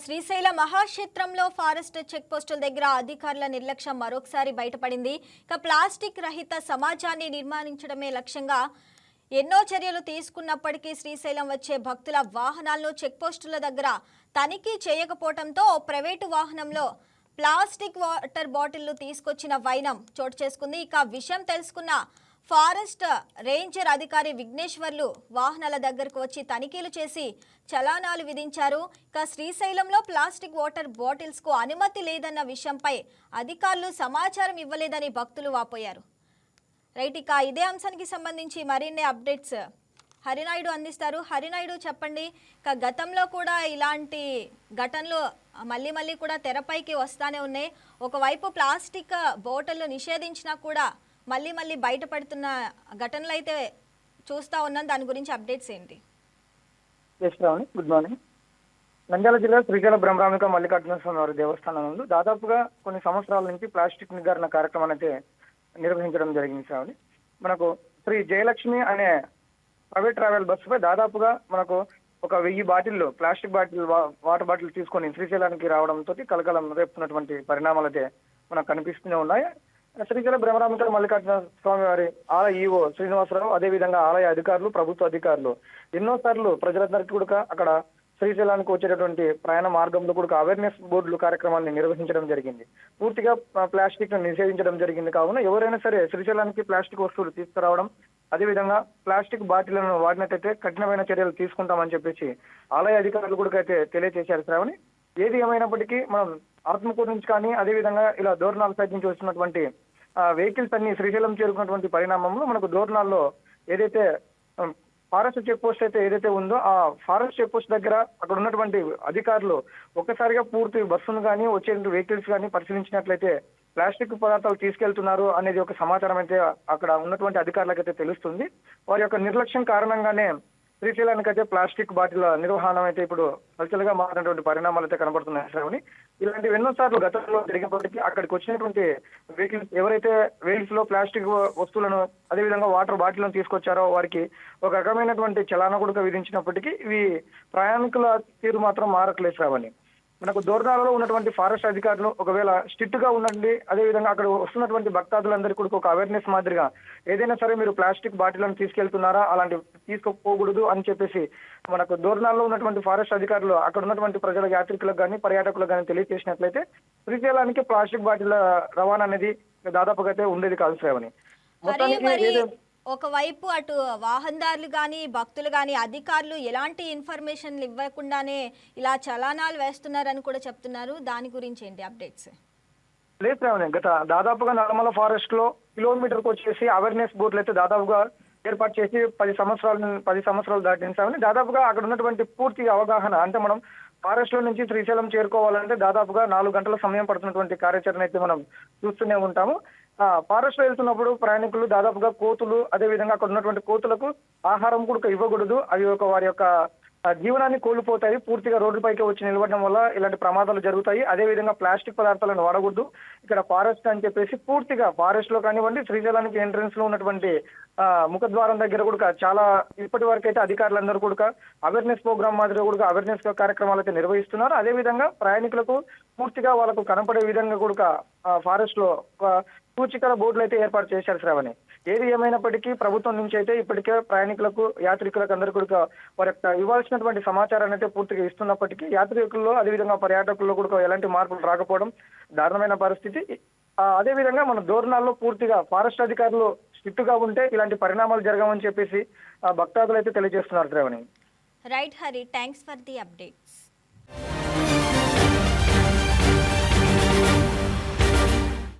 Srisaila మహాక్షేత్రంలో forest check పోస్టుల దగ్గర అధికారుల నిర్లక్ష్యం మరొకసారి బయటపడింది. ప్లాస్టిక్ రహిత సమాజాన్ని నిర్మాణించడమే లక్ష్యంగా ఎన్నో చర్యలు తీసుకున్నప్పటికీ శ్రీశైలం వచ్చే భక్తుల వాహనాలను చెక్ పోస్టుల దగ్గర తనిఖీ చేయకపోవడంతో ప్రైవేటు వాహనంలో ప్లాస్టిక్ వాటర్ బాటిళ్లు తీసుకొచ్చిన వైనం చోటు చేసుకుంది. విషయం తెలుసుకున్న ఫారెస్ట్ రేంజర్ అధికారి విఘ్నేశ్వర్లు వాహనాల దగ్గరకు వచ్చి తనిఖీలు చేసి చలానాలు విధించారు. శ్రీశైలంలో ప్లాస్టిక్ వాటర్ బాటిల్స్కు అనుమతి లేదన్న విషయంపై అధికారులు సమాచారం ఇవ్వలేదని భక్తులు వాపోయారు. రైట్, ఇదే అంశానికి సంబంధించి మరిన్ని అప్డేట్స్ హరినాయుడు అందిస్తారు. హరినాయుడు, చెప్పండి. గతంలో కూడా ఇలాంటి ఘటనలు మళ్ళీ కూడా తెరపైకి వస్తానే ఉన్నాయి. ఒకవైపు ప్లాస్టిక్ బాటిళ్లు నిషేధించినా కూడా మళ్ళీ బయటపడుతున్న ఘటనలు అయితే చూస్తా ఉన్నాం. దాని గురించి అప్డేట్స్ ఏంటి? Good morning. నంద్యాల జిల్లా శ్రీశైల బ్రహ్మరామిక మల్లికార్జున స్వామి వారి దేవస్థానం నందు దాదాపుగా కొన్ని సంవత్సరాల నుంచి ప్లాస్టిక్ నివారణ కార్యక్రమాన్ని అయితే నిర్వహించడం జరిగింది. శ్రావణి, మనకు శ్రీ జయలక్ష్మి అనే ప్రైవేట్ ట్రావెల్ బస్సుపై దాదాపుగా మనకు ఒక 1000 బాటిల్లు ప్లాస్టిక్ వాటర్ బాటిల్ తీసుకొని శ్రీశైలానికి రావడంతో కలకలం రేపుతున్నటువంటి పరిణామాలు అయితే మనకు కనిపిస్తూనే ఉన్నాయి. శ్రీశైల బ్రహ్మరామిక మల్లికార్జున స్వామి వారి ఆలయ ఈవో శ్రీనివాసరావు, అదేవిధంగా ఆలయ అధికారులు, ప్రభుత్వ అధికారులు ఎన్నోసార్లు ప్రజలందరికీ కూడా అక్కడ శ్రీశైలానికి వచ్చేటటువంటి ప్రయాణ మార్గంలో కూడా అవేర్నెస్ బోర్డులు కార్యక్రమాన్ని నిర్వహించడం జరిగింది. పూర్తిగా ప్లాస్టిక్ ను నిషేధించడం జరిగింది. కావున ఎవరైనా సరే శ్రీశైలానికి ప్లాస్టిక్ వస్తువులు తీసుకురావడం, అదేవిధంగా ప్లాస్టిక్ బాటిళ్లను వాడినట్టయితే కఠినమైన చర్యలు తీసుకుంటామని చెప్పేసి ఆలయ అధికారులు కూడా అయితే తెలియజేశారు. శ్రావణి, ఏది ఏమైనప్పటికీ మనం ఆత్మకూరు నుంచి కానీ అదేవిధంగా ఇలా దోర్నాల్ సైడ్ నుంచి వస్తున్నటువంటి వెహికల్స్ అన్ని శ్రీశైలం చేరుకున్నటువంటి పరిణామంలో మనకు దోర్నాల్లో ఏదైతే ఫారెస్ట్ చెక్ పోస్ట్ అయితే ఏదైతే ఉందో ఆ ఫారెస్ట్ చెక్ పోస్ట్ దగ్గర అక్కడ ఉన్నటువంటి అధికారులు ఒక్కసారిగా పూర్తి బస్సును కానీ వచ్చే వెహికల్స్ కానీ పరిశీలించినట్లయితే ప్లాస్టిక్ పదార్థాలు తీసుకెళ్తున్నారు అనేది ఒక సమాచారం అయితే అక్కడ ఉన్నటువంటి అధికారులకైతే తెలుస్తుంది. వారి యొక్క నిర్లక్ష్యం కారణంగానే శ్రీశైలానికి అయితే ప్లాస్టిక్ బాటిల్ నిర్వహణ అయితే ఇప్పుడు హల్చల్గా మారినటువంటి పరిణామాలు అయితే కనబడుతున్నాయి. శ్రావణి, ఇలాంటివి ఎన్నోసార్లు గతంలో జరిగినప్పటికీ అక్కడికి వచ్చినటువంటి వెహికల్స్ ఎవరైతే వెహికల్స్ లో ప్లాస్టిక్ వస్తువులను అదేవిధంగా వాటర్ బాటిల్లను తీసుకొచ్చారో వారికి ఒక రకమైనటువంటి చలానా కూడా విధించినప్పటికీ ఇవి ప్రయాణికుల తీరు మాత్రం మారట్లేదు. శ్రావణి, మనకు దోర్నాలలో ఉన్నటువంటి ఫారెస్ట్ అధికారులు ఒకవేళ స్ట్రిక్ట్ గా ఉండండి, అదేవిధంగా అక్కడ వస్తున్నటువంటి భక్తాదులందరికీ కూడా ఒక అవేర్నెస్ మాదిరిగా ఏదైనా సరే మీరు ప్లాస్టిక్ బాటిల్లను తీసుకెళ్తున్నారా, అలాంటివి తీసుకోకూడదు అని చెప్పేసి మనకు దోర్నాల్లో ఉన్నటువంటి ఫారెస్ట్ అధికారులు అక్కడ ఉన్నటువంటి ప్రజల యాత్రికులకు కానీ పర్యాటకులకు కానీ తెలియజేసినట్లయితే శ్రీశైలానికి ప్లాస్టిక్ బాటిల్ రవాణా అనేది దాదాపుగా అయితే ఉండేది కాదు. శ్రావణి, ఒకవైపు అటు వాహనదారులు కానీ భక్తులు కానీ అధికారులు ఎలాంటి ఇన్ఫర్మేషన్లు ఇవ్వకుండానే ఇలా చలానాలు వేస్తున్నారని కూడా చెప్తున్నారు. దాని గురించి ఏంటి అప్డేట్స్? లేదు శ్రావణి, గత దాదాపుగా నల్లమల ఫారెస్ట్ లో కిలోమీటర్కి వచ్చేసి అవేర్నెస్ బోర్డులు అయితే దాదాపుగా ఏర్పాటు చేసి 10 సంవత్సరాలు దాటింది. శ్రావణి, దాదాపుగా అక్కడ ఉన్నటువంటి పూర్తి అవగాహన అంటే మనం ఫారెస్ట్ లో నుంచి శ్రీశైలం చేరుకోవాలంటే దాదాపుగా 4 గంటల సమయం పడుతున్నటువంటి కార్యాచరణ అయితే మనం చూస్తూనే ఉంటాము. ఫారెస్ట్ లో వెళ్తున్నప్పుడు ప్రయాణికులు దాదాపుగా కోతులు, అదేవిధంగా అక్కడ ఉన్నటువంటి కోతులకు ఆహారం కూడా ఇవ్వకూడదు. అవి వారి యొక్క జీవనాన్ని కోల్పోతాయి. పూర్తిగా రోడ్డుపైకి వచ్చి నిలబడడం వల్ల ఇలాంటి ప్రమాదాలు జరుగుతాయి. అదేవిధంగా ప్లాస్టిక్ పదార్థాలను వాడకూడదు. ఇక్కడ ఫారెస్ట్ అని చెప్పేసి పూర్తిగా ఫారెస్ట్ లో కానివ్వండి, శ్రీశైలానికి ఎంట్రన్స్ లో ఉన్నటువంటి ముఖద్వారం దగ్గర కూడా చాలా ఇప్పటి వరకు అయితే అధికారులందరూ కూడా అవేర్నెస్ ప్రోగ్రామ్ మాదిరిగా కూడా అవేర్నెస్ కార్యక్రమాలు అయితే నిర్వహిస్తున్నారు. అదేవిధంగా ప్రయాణికులకు పూర్తిగా వాళ్ళకు కనపడే విధంగా కూడా ఫారెస్ట్ లో సూచికల బోర్డులు అయితే ఏర్పాటు చేశారు. శ్రావణి, ఏది ఏమైనప్పటికీ ప్రభుత్వం నుంచి అయితే ఇప్పటికే ప్రయాణికులకు యాత్రికులకు అందరికీ కూడా వారి యొక్క ఇవ్వాల్సినటువంటి సమాచారాన్ని అయితే పూర్తిగా ఇస్తున్నప్పటికీ యాత్రికుల్లో అదేవిధంగా పర్యాటకుల్లో కూడా ఎలాంటి మార్పులు రాకపోవడం దారుణమైన పరిస్థితి. అదేవిధంగా మన దోర్నాల్లో పూర్తిగా ఫారెస్ట్ అధికారులు స్ట్రిక్ట్ గా ఉంటే ఇలాంటి పరిణామాలు జరగవని చెప్పేసి భక్తాదులు అయితే తెలియజేస్తున్నారు. Shravani, right Hari, thanks for the updates.